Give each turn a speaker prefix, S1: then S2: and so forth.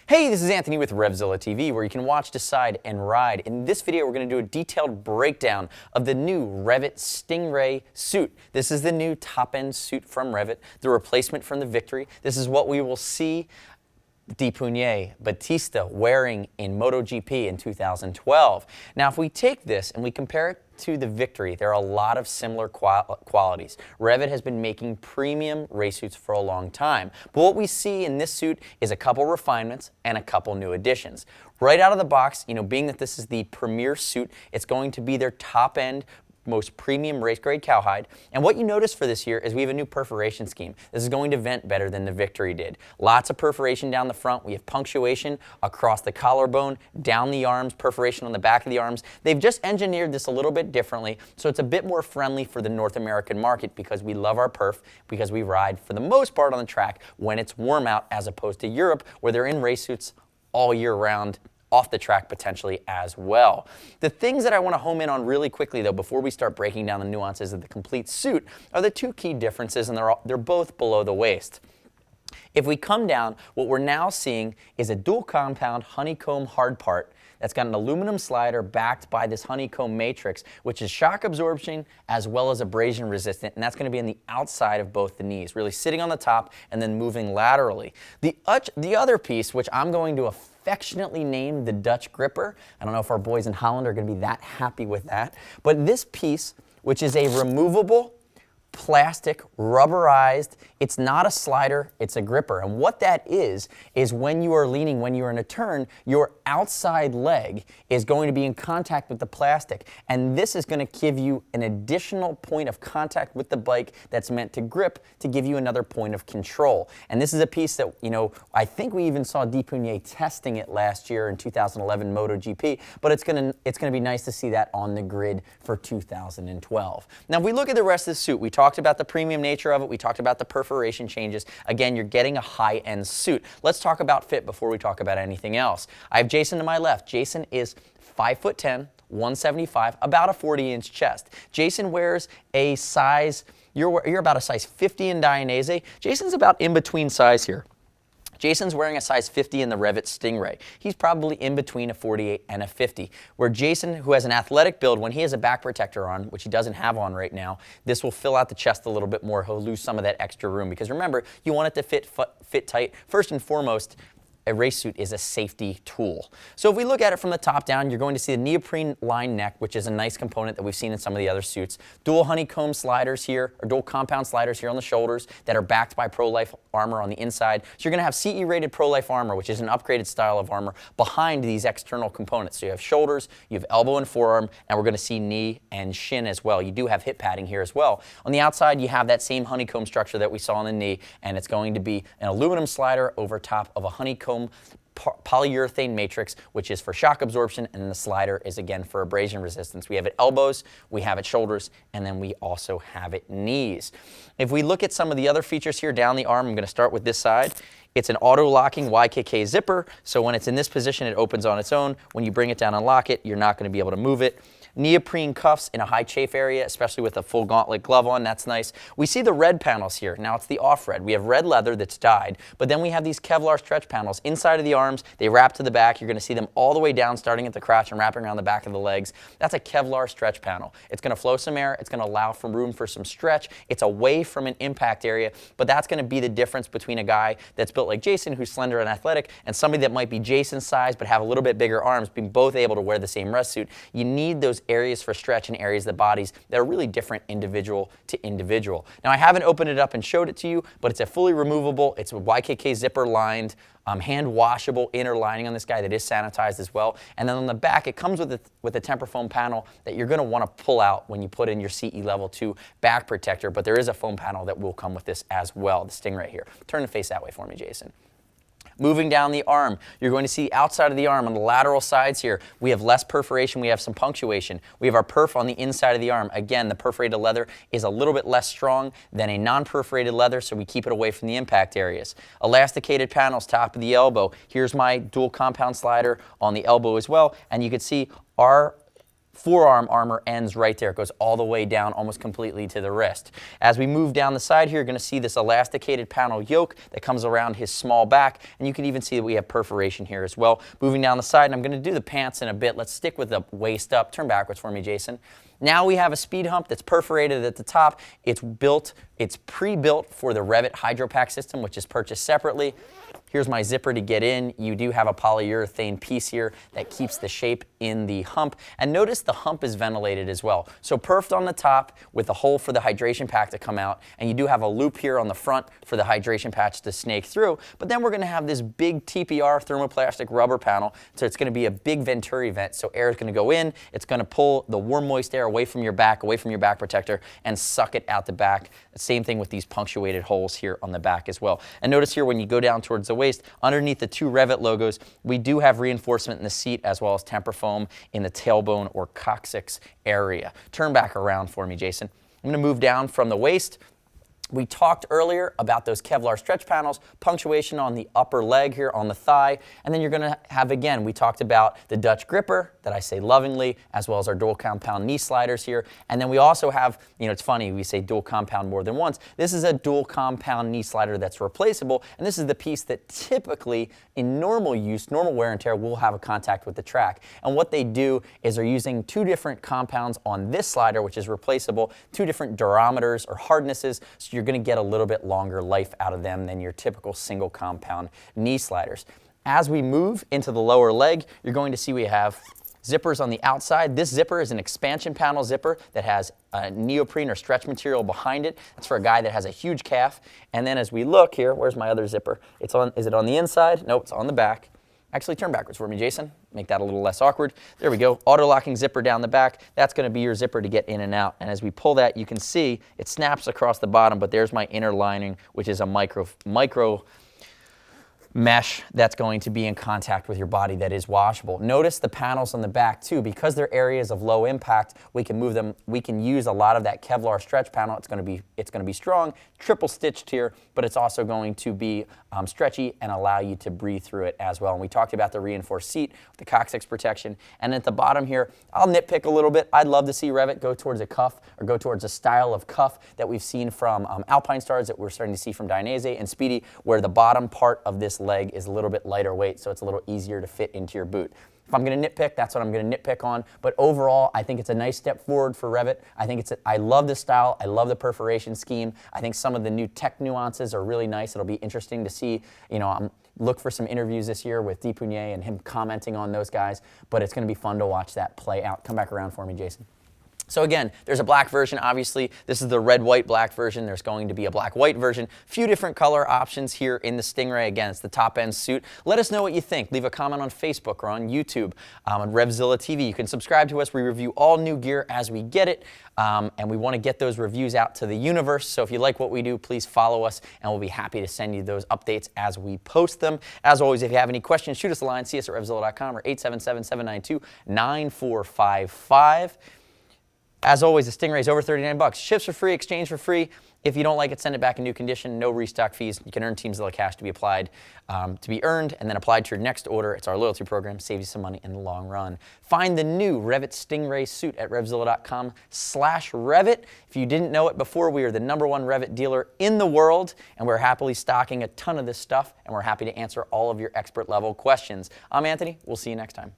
S1: Hey, this is Anthony with RevZilla TV, where you can watch, decide, and ride. In this video, we're going to do a detailed breakdown of the new REV'IT Stingray suit. This is the new top-end suit from REV'IT, the replacement from the Victory. This is what we will see Batista wearing in MotoGP in 2012. Now, if we take this and we compare it to the Victory, there are a lot of similar qualities. REV'IT has been making premium race suits for a long time, but what we see in this suit is a couple refinements and a couple new additions. Right out of the box, being that this is the premier suit, it's going to be their top-end most premium race grade cowhide. And what you notice for this year is we have a new perforation scheme. This is going to vent better than the Victory did. Lots of perforation down the front. We have punctuation across the collarbone, down the arms, perforation on the back of the arms. They've just engineered this a little bit differently, so it's a bit more friendly for the North American market because we love our perf, because we ride for the most part on the track when it's warm out, as opposed to Europe where they're in race suits all year round, off the track potentially as well. The things that I want to home in on really quickly though before we start breaking down the nuances of the complete suit are the two key differences, and they're both below the waist. If we come down, what we're now seeing is a dual compound honeycomb hard part that's got an aluminum slider backed by this honeycomb matrix, which is shock absorption as well as abrasion resistant, and that's going to be on the outside of both the knees, really sitting on the top and then moving laterally. The other piece, which I'm going to affectionately name the Dutch gripper, I don't know if our boys in Holland are going to be that happy with that, but this piece, which is a removable plastic, rubberized, it's not a slider, it's a gripper. And what that is when you are leaning, when you're in a turn, your outside leg is going to be in contact with the plastic. And this is going to give you an additional point of contact with the bike that's meant to grip, to give you another point of control. And this is a piece that, I think we even saw Dupunier testing it last year in 2011 MotoGP, but it's going to be nice to see that on the grid for 2012. Now, if we look at the rest of the suit, we talked about the premium nature of it. We talked about the perforation changes. Again, you're getting a high-end suit. Let's talk about fit before we talk about anything else. I have Jason to my left. Jason is 5'10", 175, about a 40-inch chest. Jason wears a size, you're about a size 50 in Dainese. Jason's about in between size here. Jason's wearing a size 50 in the REV'IT Stingray. He's probably in between a 48 and a 50. Where Jason, who has an athletic build, when he has a back protector on, which he doesn't have on right now, this will fill out the chest a little bit more. He'll lose some of that extra room because remember, you want it to fit tight. First and foremost, a race suit is a safety tool. So if we look at it from the top down, you're going to see the neoprene lined neck, which is a nice component that we've seen in some of the other suits. Dual honeycomb sliders here, or dual compound sliders here on the shoulders that are backed by Pro-Life armor on the inside. So you're going to have CE rated Pro-Life armor, which is an upgraded style of armor behind these external components. So you have shoulders, you have elbow and forearm, and we're going to see knee and shin as well. You do have hip padding here as well. On the outside, you have that same honeycomb structure that we saw on the knee, and it's going to be an aluminum slider over top of a honeycomb polyurethane matrix, which is for shock absorption, and then the slider is again for abrasion resistance. We have it elbows, we have it shoulders, and then we also have it knees. If we look at some of the other features here down the arm, I'm going to start with this side. It's an auto-locking YKK zipper, so when it's in this position, it opens on its own. When you bring it down and lock it, you're not going to be able to move it. Neoprene cuffs in a high chafe area, especially with a full gauntlet glove on, that's nice. We see the red panels here. Now it's the off red. We have red leather that's dyed, but then we have these Kevlar stretch panels inside of the arms. They wrap to the back. You're going to see them all the way down, starting at the crotch and wrapping around the back of the legs. That's a Kevlar stretch panel. It's going to flow some air. It's going to allow for room for some stretch. It's away from an impact area, but that's going to be the difference between a guy that's built like Jason, who's slender and athletic, and somebody that might be Jason's size but have a little bit bigger arms, being both able to wear the same rest suit. You need those areas for stretch and areas of the bodies that are really different individual to individual. Now, I haven't opened it up and showed it to you, but it's a fully removable, it's a YKK zipper lined, hand washable inner lining on this guy that is sanitized as well. And then on the back, it comes with a temper foam panel that you're going to want to pull out when you put in your CE Level 2 back protector, but there is a foam panel that will come with this as well, the Stingray here. Turn the face that way for me, Jason. Moving down the arm, you're going to see outside of the arm on the lateral sides here, we have less perforation, we have some punctuation. We have our perf on the inside of the arm. Again, the perforated leather is a little bit less strong than a non-perforated leather, so we keep it away from the impact areas. Elasticated panels, top of the elbow. Here's my dual compound slider on the elbow as well, and you can see our forearm armor ends right there. It goes all the way down almost completely to the wrist. As we move down the side here, you're going to see this elasticated panel yoke that comes around his small back, and you can even see that we have perforation here as well. Moving down the side, and I'm going to do the pants in a bit. Let's stick with the waist up. Turn backwards for me, Jason. Now we have a speed hump that's perforated at the top. It's pre-built for the REV'IT Hydro Pack system, which is purchased separately. Here's my zipper to get in. You do have a polyurethane piece here that keeps the shape in the hump. And notice the hump is ventilated as well. So perfed on the top with a hole for the hydration pack to come out. And you do have a loop here on the front for the hydration patch to snake through. But then we're going to have this big TPR thermoplastic rubber panel. So it's going to be a big Venturi vent. So air is going to go in. It's going to pull the warm, moist air away from your back protector, and suck it out the back. Same thing with these punctuated holes here on the back as well. And notice here when you go down towards the waist, underneath the two REV'IT logos, we do have reinforcement in the seat as well as temper foam in the tailbone or coccyx area. Turn back around for me, Jason. I'm going to move down from the waist. We talked earlier about those Kevlar stretch panels, punctuation on the upper leg here on the thigh, and then you're going to have, again, we talked about the Dutch gripper that I say lovingly, as well as our dual compound knee sliders here, and then we also have, you know, it's funny, we say dual compound more than once. This is a dual compound knee slider that's replaceable, and this is the piece that typically in normal use, normal wear and tear, will have a contact with the track. And what they do is they're using two different compounds on this slider, which is replaceable, two different durometers or hardnesses, so you're going to get a little bit longer life out of them than your typical single compound knee sliders. As we move into the lower leg, you're going to see we have zippers on the outside. This zipper is an expansion panel zipper that has a neoprene or stretch material behind it. It's for a guy that has a huge calf. And then as we look here, where's my other zipper? Is it on the inside? Nope, it's on the back. Actually, turn backwards for me, Jason. Make that a little less awkward. There we go. Auto-locking zipper down the back. That's going to be your zipper to get in and out. And as we pull that, you can see it snaps across the bottom, but there's my inner lining, which is a micro mesh that's going to be in contact with your body that is washable. Notice the panels on the back too, because they're areas of low impact, we can move them, we can use a lot of that Kevlar stretch panel. It's going to be strong, triple stitched here, but it's also going to be stretchy and allow you to breathe through it as well. And we talked about the reinforced seat with the coccyx protection. And at the bottom here, I'll nitpick a little bit. I'd love to see REV'IT go towards a cuff or go towards a style of cuff that we've seen from Alpine Stars, that we're starting to see from Dainese and Speedy, where the bottom part of this leg is a little bit lighter weight, so it's a little easier to fit into your boot. If I'm going to nitpick, that's what I'm going to nitpick on. But overall, I think it's a nice step forward for REV'IT. I love the style. I love the perforation scheme. I think some of the new tech nuances are really nice. It'll be interesting to see, you know, look for some interviews this year with Depunier and him commenting on those guys. But it's going to be fun to watch that play out. Come back around for me, Jason. So again, there's a black version, obviously. This is the red, white, black version. There's going to be a black, white version. Few different color options here in the Stingray. Again, it's the top-end suit. Let us know what you think. Leave a comment on Facebook or on YouTube, on RevZilla TV. You can subscribe to us. We review all new gear as we get it, and we want to get those reviews out to the universe. So if you like what we do, please follow us, and we'll be happy to send you those updates as we post them. As always, if you have any questions, shoot us a line. See us at RevZilla.com or 877-792-9455. As always, the Stingray is over $39. Ships for free, exchange for free. If you don't like it, send it back in new condition. No restock fees. You can earn TeamZilla cash to be applied, to be earned, and then applied to your next order. It's our loyalty program. Saves you some money in the long run. Find the new REV'IT Stingray suit at RevZilla.com/REV'IT. If you didn't know it before, we are the #1 REV'IT dealer in the world, and we're happily stocking a ton of this stuff, and we're happy to answer all of your expert level questions. I'm Anthony. We'll see you next time.